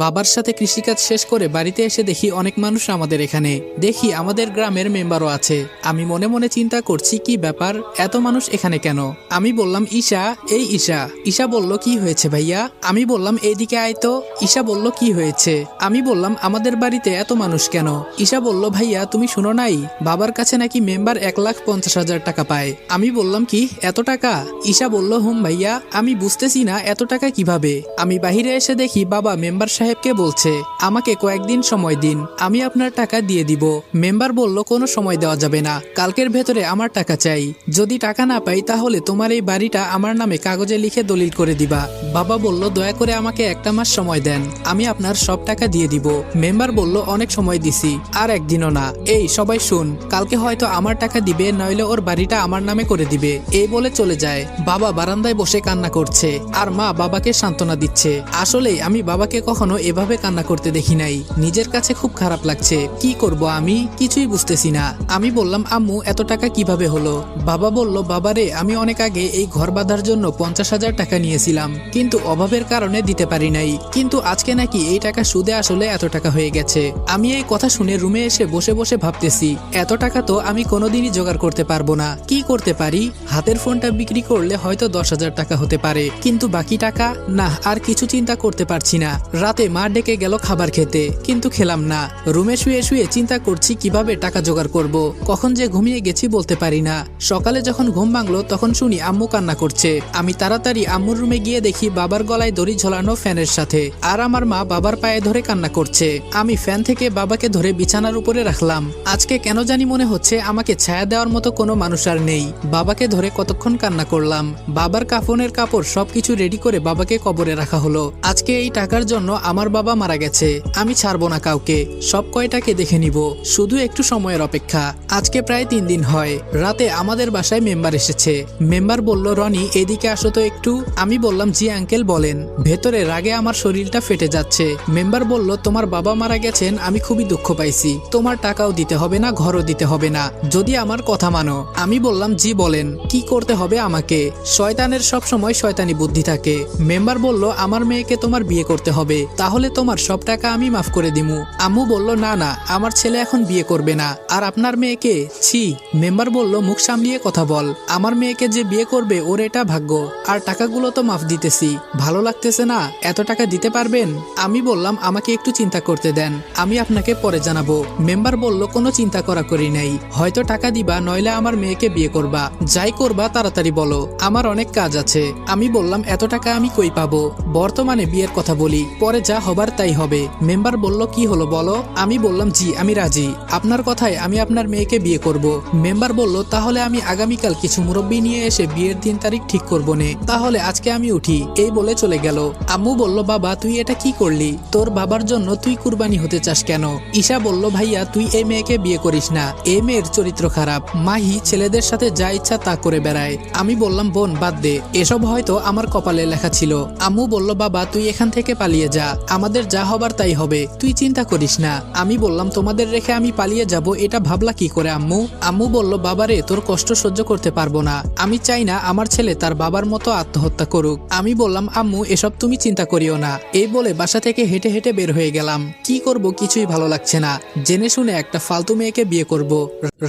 বাবার সাথে কৃষিকাজ শেষ করে বাড়িতে এসে দেখি অনেক মানুষ আমাদের এখানে। দেখি আমাদের গ্রামের মেম্বারও আছে। আমি মনে মনে চিন্তা করছি কি ব্যাপার, এত মানুষ এখানে কেন? আমি বললাম ঈশা, এই ঈশা। ঈশা বলল কি হয়েছে ভাইয়া? আমি বললাম এইদিকে আয় তো। ঈশা বলল কি হয়েছে? আমি বললাম আমাদের বাড়িতে এত মানুষ কেন? ঈশা বলল ভাইয়া তুমি শুনো নাই, বাবার কাছে নাকি মেম্বার 1,50,000 টাকা পায়। আমি বললাম কি এত টাকা? ঈশা বলল হুম ভাইয়া। আমি বুঝতেছি না এত টাকা কিভাবে। আমি বাহিরে এসে দেখি বাবা মেম্বার সাহেবকে বলছে আমাকে কয়েকদিন সময় দিন, আমি আপনার টাকা দিয়ে দিব। মেম্বার বলল কোনো সময় দেওয়া যাবে না, কালকের ভেতরে আমার টাকা চাই। যদি টাকা না পাই তাহলে তোমার এই বাড়িটা আমার নামে কাগজে লিখে দলিল করে দিবা। বাবা বলল দয়া করে আমাকে একটা মাস সময় দেন, আমি আপনার সব টাকা দিয়ে দিব। মেম্বার বলল অনেক সময় দিছি, আর একদিনও না। এই সবাই শুন, কালকে হয়তো আমার টাকা দিবে, নইলে ওর বাড়িটা আমার নামে করে দিবে। এই বলে চলে যায়। বাবা বারান্দায় বসে কান্না করছে, আর মা বাবাকে সান্ত্বনা দিচ্ছে। আসলেই আমি বাবাকে কখনো এভাবে কান্না করতে দেখি নাই। নিজের কাছে খুব খারাপ লাগছে। কি করব আমি কিছুই বুঝতেছি না। আমি বললাম আম্মু এত টাকা কিভাবে হলো? বাবা বলল বাবারে আমি অনেক আগে এই ঘর বাঁধার জন্য 50,000 টাকা নিয়েছিলাম, কিন্তু অভাবের কারণে দিতে পারি নাই। কিন্তু আজকে নাকি এই টাকা সুদে আসলে এত টাকা হয়ে গেছে। আমি এই কথা শুনে রুমে এসে বসে বসে ভাবতেছি এত টাকা তো আমি কোনোদিনই জোগাড় করতে পারবো না। কি করতে পারি? হাতের ফোনটা বিক্রি করলে হয়তো 10,000 টাকা হতে পারে, কিন্তু বাকি টাকা না। আর কিছু চিন্তা করতে পারছি না। রাতে মা ডেকে গেল খাবার খেতে, কিন্তু খেলাম না। রুমে শুয়ে শুয়ে চিন্তা করছি কিভাবে টাকা জোগাড় করব। কখন যে ঘুমিয়ে গেছি বলতে পারি না। সকালে যখন ঘুম ভাঙলো তখন শুনি আম্মু কান্না করছে। আমি তাড়াতাড়ি আম্মুর রুমে গিয়ে দেখি বাবার গলায় দড়ি ঝোলানো ফ্যানের সাথে, আর আমার মা বাবার পায়ে ধরে কান্না করছে। আমি ফ্যান থেকে বাবাকে ধরে বিছানার উপরে রাখলাম। আজকে কেন জানি মনে হচ্ছে আমাকে ছায়া দেওয়ার মতো কোনো মানুষ আর নেই। বাবাকে ধরে কতক্ষণ কান্না করলাম। বাবার কাফনের কাপড় সবকিছু রেডি করে বাবাকে কবরে রাখা হলো। আজকে এই টাকার জন্য আমার বাবা মারা গেছে। আমি ছাড়বো না কাউকে, সব কয়টাকে দেখে নিব। শুধু একটু সময়ের অপেক্ষা। আজকে প্রায় 3 দিন হয়। রাতে আমাদের বাসায় মেম্বার এসেছে। মেম্বার বলল রনি এদিকে আসো তো একটু। আমি বললাম জি আঙ্কেল বলেন। ভেতরে রাগে আমার শরীরটা ফেটে যাচ্ছে। মেম্বার বলল তোমার বাবা মারা গেছেন, আমি খুবই দুঃখ পাইছি। তোমার টাকাও দিতে হবে না, ঘরও দিতে হবে না, যদি আমার কথা মানো। আমি বললাম জি বলেন, কি করতে হবে আমাকে? শয়তানের সব সময় শয়তানি বুদ্ধি থাকে। মেম্বার বলল আমার মেয়েকে তোমার বিয়ে করতে হবে, তাহলে তোমার সব টাকা আমি মাফ করে দিমু। আম্মু বলল না না, আমার ছেলে এখন বিয়ে করবে না। আর আপনার মেয়েকে? ছি। মেম্বার বলল মুখ সামলিয়ে কথা বল। আমার মেয়েকে যে বিয়ে করবে ওর এটা ভাগ্য, আর টাকাগুলো তো মাফ দিতেছি। ভালো লাগতেছে না? এত টাকা দিতে পারবেন? আমি বললাম আমাকে একটু চিন্তা করতে দেন, আমি আপনাকে পরে জানাবো। মেম্বার বলল কোনো চিন্তা করা করি নাই, হয়তো টাকা দিবা, নইলে আমার মেয়েকে বিয়ে করবা। যাই করবা তাড়াতাড়ি বলো, আমার অনেক কাজ আছে। আমি বললাম এত টাকা আমি কই পাবো? বর্তমানে বিয়ের কথা বলি, পরে যা হবার তাই হবে। মেম্বার বলল কি হলো বলো। আমি বললাম জি আমি রাজি, আপনার কথায় আমি আপনার মেয়েকে বিয়ে করব। মেম্বার বলল তাহলে আমি আগামীকাল কিছু মুরব্বী নিয়ে এসে বিয়ের দিন তারিখ ঠিক করবো নে, তাহলে আজকে আমি উঠি। এই বলে চলে গেল। আম্মু বলল বাবা তুই এটা কি করলি? তোর বাবার জন্য তুই কুরবানি হতে চাস কেন? ঈশা বলল ভাইয়া তুই এই মেয়েকে বিয়ে করিস না, এই মেয়ের চরিত্র খারাপ। মাহি ছেলেদের সাথে যা ইচ্ছা তা করে বেড়ায়। আমি বললাম বোন বাদ দে, এসব হয়তো আমার কপালে লেখা ছিল। আম্মু বলল বাবা তুই এখান থেকে পালিয়ে যা, আমাদের যা হবার তাই হবে, তুই চিন্তা করিস না। আমি বললাম তোমাদের রেখে আমি পালিয়ে যাব, এটা ভাবলা কি করে আম্মু? আম্মু বলল বাবারে তোর কষ্ট সহ্য করতে পারবো না, আমি চাই না আমার ছেলে তার বাবার মতো আত্মহত্যা করুক। আমি বললাম আম্মু এসব তুমি চিন্তা করিও না। এই বলে বাসা থেকে হেঁটে হেঁটে বের হয়ে গেলাম। কি করব কিছুই ভালো লাগছে না। জেনে শুনে একটা ফালতু মেয়েকে বিয়ে করব।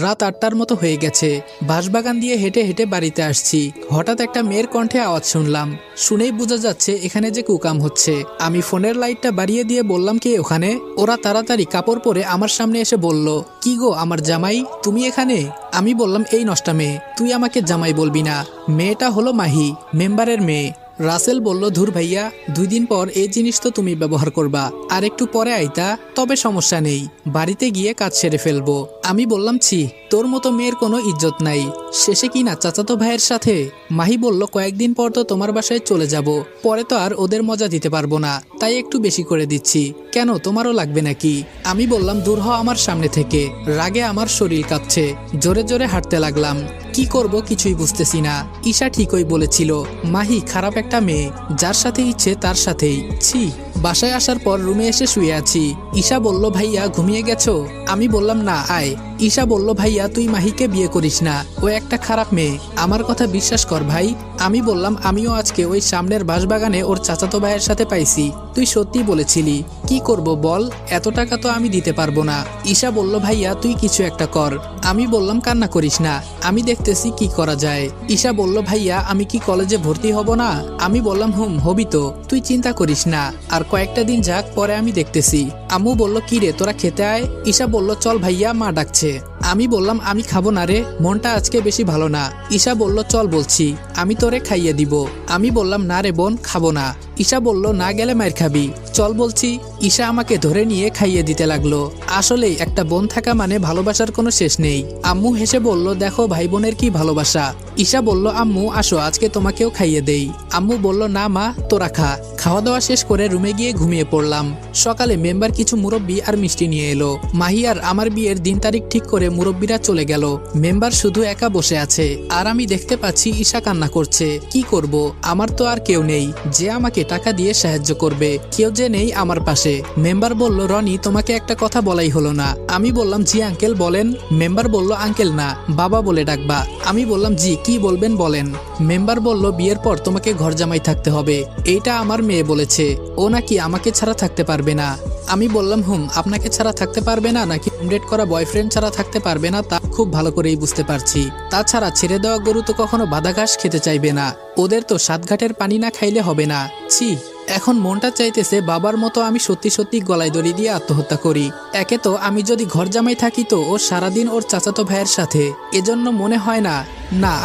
রাত 8টার মতো হয়ে গেছে। বাঁশবাগান দিয়ে হেঁটে হেঁটে বাড়িতে আসছি। হঠাৎ একটা মেয়ের কণ্ঠে আওয়াজ শুনলাম। শুনেই বোঝা যাচ্ছে এখানে যে কুকাম হচ্ছে। আমি ফোনের লাইটটা বাড়িয়ে দিয়ে বললাম কে ওখানে? ওরা তাড়াতাড়ি কাপড় পরে আমার সামনে এসে বলল কি গো আমার জামাই, তুমি এখানে? আমি বললাম এই নষ্টা মেয়ে, তুই আমাকে জামাই বলবি না। মেয়েটা হলো মাহি, মেম্বারের মেয়ে। রাসেল বলল ধুর ভাইয়া, 2 দিন পর এই জিনিস তো তুমি ব্যবহার করবা, আর একটু পরে আইতা, তবে সমস্যা নেই, বাড়িতে গিয়ে কাজ সেরে ফেলবো। আমি বললাম ছি, তোর মতো মেয়ের কোনো ইজ্জত নাই, শেষে কিনা চাচাতো ভাইয়ের সাথে। মাহি বলল কয়েকদিন পর তো তোমার বাসায় চলে যাব, পরে তো আর ওদের মজা দিতে পারবো না, তাই একটু বেশি করে দিচ্ছি। কেন তোমারও লাগবে নাকি? আমি বললাম দূর হ আমার সামনে থেকে। রাগে আমার শরীর কাঁপছে। জোরে জোরে হাঁটতে লাগলাম। কি করব কিছুই বুঝতেছি না। ঈশা ঠিকই বলেছিল, মাহি খারাপ একটা মেয়ে, যার সাথে ইচ্ছে তার সাথেই। ছি। বাসায় আসার পর রুমে এসে শুয়ে আছি। ঈশা বলল ভাইয়া ঘুমিয়ে গেছো? আমি বললাম না, আয়। ঈশা বলল, ভাইয়া তুই মাহিকে বিয়ে করিস না, ও একটা খারাপ মেয়ে, আমার কথা বিশ্বাস কর ভাই। আমি বললাম, আমিও আজকে ওই সামনের বাঁশবাগানে ওর চাচাতো ভাইয়ের সাথে পাইছি, তুই সত্যি বলেছিলি, কি করব বল, এত টাকা তো আমি দিতে পারবো না। ঈশা বলল, ভাইয়া তুই কিছু একটা কর। আমি বললাম, কান্না করিস না, আমি দেখতেছি কি করা যায়। ঈশা বলল, ভাইয়া আমি কি কলেজে ভর্তি হব না? আমি বললাম, হবি তো, তুই চিন্তা করিস না, আর কয়েকটা দিন যাক, পরে আমি দেখতেছি। আম্মু বলল, কি রে তোরা খেতে আয়। ঈশা বলল, চল ভাইয়া, মা ডাকছে। আমি বললাম, আমি খাবো না রে, মনটা আজকে বেশি ভালো না। ঈশা বলল, চল বলছি, আমি তোরে খাইয়ে দিব। আমি বললাম, না রে বোন, খাবো না। ঈশা বলল, না গেলে মায়ের খাবি, চল বলছি। ঈশা আমাকে ধরে নিয়ে খাইয়ে দিতে লাগলো। আসলেই একটা বোন থাকা মানে ভালোবাসার কোনো শেষ নেই। আম্মু হেসে বলল, দেখো ভাই বোনের কি ভালোবাসা। ঈশা বলল, আম্মু আসো আজকে তোমাকেও খাইয়ে দেই। আম্মু বলল, না মা, তোরা খা। খাওয়া দাওয়া শেষ করে রুমে গিয়ে ঘুমিয়ে পড়লাম। সকালে মেম্বার কিছু মুরব্বি আর মিষ্টি নিয়ে এলো। মাহি আর আমার বিয়ের দিন তারিখ ঠিক করে মুরব্বিরা চলে গেল। মেম্বার শুধু একা বসে আছে, আর আমি দেখতে পাচ্ছি ঈশা কান্না করছে। কি করব, আমার তো আর কেউ নেই যে আমাকে টাকা দিয়ে সাহায্য করবে, কেউ যে নেই আমার পাশে। মেম্বার বলল, রনি তোমাকে একটা কথা বলাই হলো না। আমি বললাম, জি আঙ্কেল বলেন। মেম্বার বলল, আঙ্কেল না, বাবা বলে ডাকবা। আমি বললাম, জি কি বলবেন বলেন। মেম্বার বলল, বিয়ের পর তোমাকে ঘর জামাই থাকতে হবে, এইটা আমার মেয়ে বলেছে, ও নাকি আমাকে ছাড়া থাকতে পারবে না। আমি বললাম, আপনাকে ছাড়া থাকতে পারবে না নাকি ডেট করা বয়ফ্রেন্ড ছাড়া থাকতে পারবে না তা খুব ভালো করেই বুঝতে পারছি। তাছাড়া ছেড়ে দেওয়া গরু তো কখনো বাঁধা ঘাস খেতে চাইবে না, ওদের তো সাতঘাটের পানি না খাইলে হবে না। ছি, এখন মনটা চাইতেছে বাবার মতো আমি সত্যি সত্যি গলায় দড়ি দিয়ে আত্মহত্যা করি। একে তো আমি যদি ঘর জামাই থাকি তো ও সারাদিন ওর চাচাতো ভাইয়ের সাথে, এজন্য মনে হয় না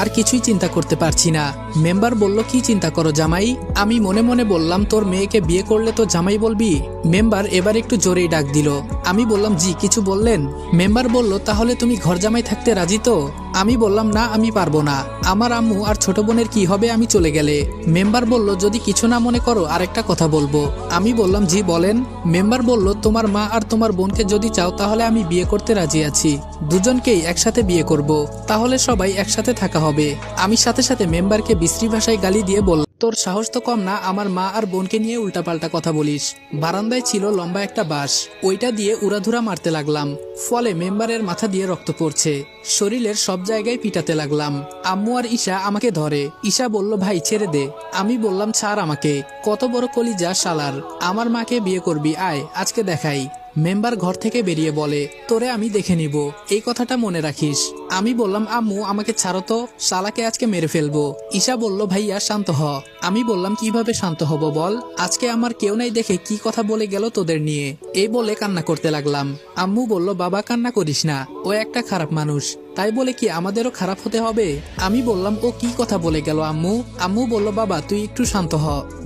আর কিছুই চিন্তা করতে পারছি না। মেম্বার বলল, কি চিন্তা করো জামাই? আমি মনে মনে বললাম, তোর মেয়েকে বিয়ে করলে তো জামাই বলবি। মেম্বার এবার একটু জোরেই ডাক দিল। আমি বললাম, জি কিছু বললেন? মেম্বার বলল, তাহলে তুমি ঘর জামাই থাকতে রাজি তো? আমি বললাম, না আমি পারবো না, আমার আম্মু আর ছোট বোনের কি হবে আমি চলে গেলে। মেম্বার বলল, যদি কিছু না মনে করো আরেকটা কথা বলবো। আমি বললাম, জি বলেন। মেম্বার বলল, তোমার মা আর তোমার বোনকে যদি চাও তাহলে আমি বিয়ে করতে রাজি আছি, দুজনকেই একসাথে বিয়ে করব, তাহলে সবাই একসাথে থাকা হবে। আমি সাথে সাথে মেম্বারকে বিশ্রী ভাষায় গালি দিয়ে বললাম, তোর সাহস তো কম না আমার মা আর বোনকে নিয়ে উল্টাপাল্টা কথা বলিস। বারান্দায় ছিল লম্বা একটা বাঁশ, ওইটা দিয়ে উড়াধুরা মারতে লাগলাম, ফলে মেম্বারের মাথা দিয়ে রক্ত পড়ছে, শরীরের সব জায়গায় পিটাতে লাগলাম। আম্মু আর ঈশা আমাকে ধরে। ঈশা বলল, ভাই ছেড়ে দে। আমি বললাম, ছাড় আমাকে, কত বড় কলিজা শালার, আমার মাকে বিয়ে করবি, আয় আজকে দেখাই। মেম্বার ঘর থেকে বেরিয়ে বলে, তোরে আমি দেখে নিব, এই কথাটা মনে রাখিস। আমি বললাম, আম্মু আমাকে ছাড়ো তো, শালাকে আজকে মেরে ফেলবো। ঈশা বলল, ভাইয়া শান্ত হ। আমি বললাম, কিভাবে শান্ত হব বল, আজকে আমার কেউ নাই দেখে কি কথা বলে গেল তোদের নিয়ে, এই বলে কান্না করতে লাগলাম। আম্মু বলল, বাবা কান্না করিস না, ও একটা খারাপ মানুষ, তাই বলে কি আমাদেরও খারাপ হতে হবে? আমি বললাম, ও কি কথা বলে গেল আম্মু? আম্মু বলল, বাবা তুই একটু শান্ত হ,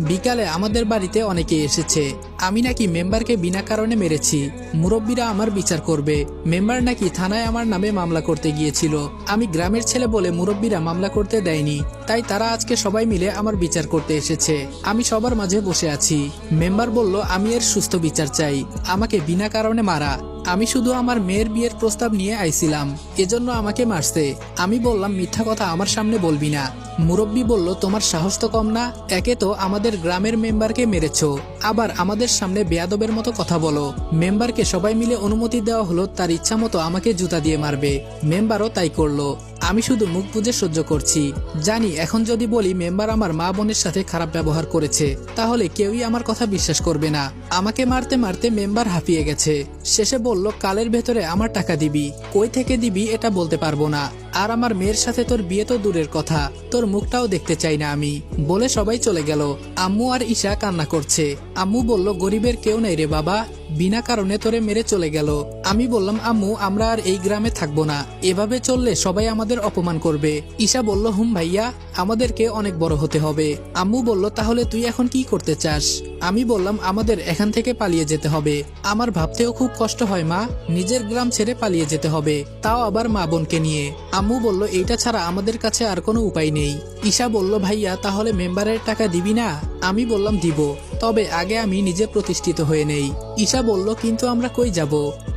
বিকালে আমাদের বাড়িতে অনেকে এসেছে, আমি নাকি মেম্বারকে বিনা কারণে মেরেছি, মুরব্বীরা আমার বিচার করবে। মেম্বার নাকি থানায় আমার নামে মামলা করতে গিয়েছিল, আমি গ্রামের ছেলে বলে মুরব্বীরা মামলা করতে দেয়নি, তাই তারা আজকে সবাই মিলে আমার বিচার করতে এসেছে, আমি সবার মাঝে বসে আছি। মেম্বার বলল, আমি এর সুস্থ বিচার চাই, আমাকে বিনা কারণে মারা, আমি শুধু আমার মেয়ের বিয়ের প্রস্তাব নিয়ে আইছিলাম, এজন্য আমাকে মারছে। আমি বললাম, মিথ্যা কথা আমার সামনে বলবি না। মুরব্বী বলল, তোমার সাহস তো কম না, একে তো আমাদের গ্রামের মেম্বারকে মেরেছো, আবার আমাদের সামনে বেয়াদবের মতো কথা বলো। মেম্বারকে সবাই মিলে অনুমতি দেওয়া হলো তার ইচ্ছা মতো আমাকে জুতা দিয়ে মারবে, মেম্বারও তাই করলো। আমি শুধু মুখ বুজে সহ্য করছি, জানি এখন যদি বলি মেম্বার আমার মা বোনের সাথে খারাপ ব্যবহার করেছে তাহলে কেউই আমার কথা বিশ্বাস করবে না। আমাকে মারতে মারতে মেম্বার হাঁপিয়ে গেছে, শেষে বলল, কালের ভেতরে আমার টাকা দিবি, কই থেকে দিবি এটা বলতে পারবো না, আর আমার মেয়ের সাথে তোর বিয়ে তো দূরের কথা, তোর মুখটাও দেখতে চাই না আমি, বলে সবাই চলে গেল। আম্মু আর ঈশা কান্না করছে। আম্মু বলল, গরিবের কেউ নাই রে বাবা, বিনা কারণে তোরে মেরে চলে গেল। আমি বললাম, আম্মু আমরা আর এই গ্রামে থাকবো না, এভাবে চললে সবাই আমাদের অপমান করবে। ঈশা বলল, ভাইয়া আমাদেরকে অনেক বড় হতে হবে। আম্মু বলল, তাহলে তুই এখন কি করতে চাস? আমি বললাম, আমাদের এখান থেকে পালিয়ে যেতে হবে, আমার ভাবতেও খুব কষ্ট হয় মা, নিজের গ্রাম ছেড়ে পালিয়ে যেতে হবে, তাও আবার মা বোনকে নিয়ে। আম্মু বলল, এইটা ছাড়া আমাদের কাছে আর কোনো উপায় নেই। ঈশা বলল, ভাইয়া তাহলে মেম্বারের টাকা দিবি না? আমি বললাম, দিব, তবে আগে আমি নিজে প্রতিষ্ঠিত হয়ে নেই। ঈশা বলল, কিন্তু আমরা কই যাব?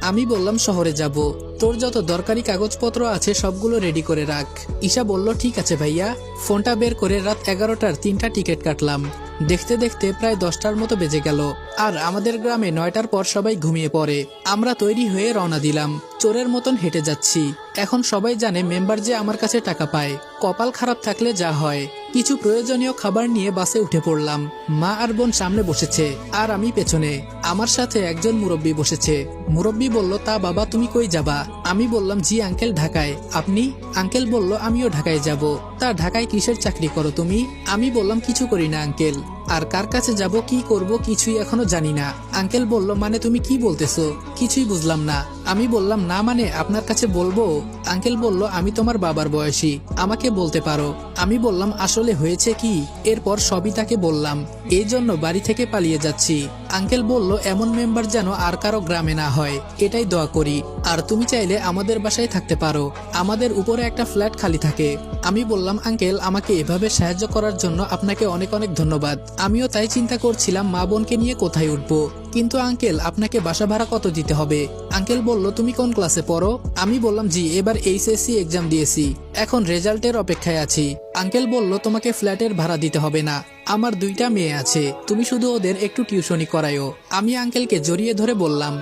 আমি বললাম, শহরে যাব, তোর যত দরকারি কাগজপত্র আছে সবগুলো রেডি করে রাখ। ঈশা বলল, ঠিক আছে ভাইয়া। ফোনটা বের করে রাত 11টার 3টা টিকিট কাটলাম। দেখতে দেখতে প্রায় 10টার মতো বেজে গেল। আর আমাদের গ্রামে 9টার পর সবাই ঘুমিয়ে পড়ে। আমরা তৈরি হয়ে রওনা দিলাম, চোরের মতন হেঁটে যাচ্ছি। এখন সবাই জানে মেম্বার যে আমার কাছে টাকা পায়, কপাল খারাপ থাকলে যা হয়। কিছু প্রয়োজনীয় খাবার নিয়ে বাসে উঠে পড়লাম। মা আর বোন সামনে বসেছে আর আমি পেছনে। আমার সাথে একজন মুরব্বী বসেছে। মুরব্বী বলল, তা বাবা তুমি কই যাবা? আমি বললাম, জি আঙ্কেল ঢাকায়। আপনি? আঙ্কেল বলল, আমিও ঢাকায় যাব। তা ঢাকায় কিসের চাকরি করো তুমি? আমি বললাম, কিছু করি না আঙ্কেল। আর কার কাছে যাব, কি করব কিছুই এখনো জানি না। আঙ্কেল বলল, মানে তুমি কি বলতেছো? কিছুই বুঝলাম না। আমি বললাম, না মানে আপনার কাছে বলবো। আঙ্কেল বলল, আমি তোমার বাবার বয়সী, আমাকে বলতে পারো। আমি বললাম, আসলে হয়েছে কি? এরপর সবই তাকে বললাম। এই জন্য বাড়ি থেকে পালিয়ে যাচ্ছি। আঙ্কেল বলল, এমন মেম্বার যেন আর কারো গ্রামে না হয়, এটাই দোয়া করি। আর তুমি চাইলে আমাদের বাসায় থাকতে পারো, আমাদের উপরে একটা ফ্ল্যাট খালি থাকে। আমি বললাম, আঙ্কেল আমাকে এভাবে সাহায্য করার জন্য আপনাকে অনেক অনেক ধন্যবাদ। আমিও তাই চিন্তা করছিলাম মা বোনকে নিয়ে কোথায় উঠবো। কিন্তু আঙ্কেল আপনাকে বাসা ভাড়া কত দিতে হবে? আঙ্কেল বলল, তুমি কোন ক্লাসে পড়ো? আমি বললাম, জি এবার এইচএসসি এক্সাম দিয়েছি, এখন রেজাল্টের অপেক্ষায় আছি। আঙ্কেল বলল, তোমাকে ফ্ল্যাটের ভাড়া দিতে হবে না, আমার 2টা মেয়ে আছে, তুমি শুধু ওদের একটু টিউশনি করায়ও। আমি আঙ্কেলকে জড়িয়ে ধরে বললাম,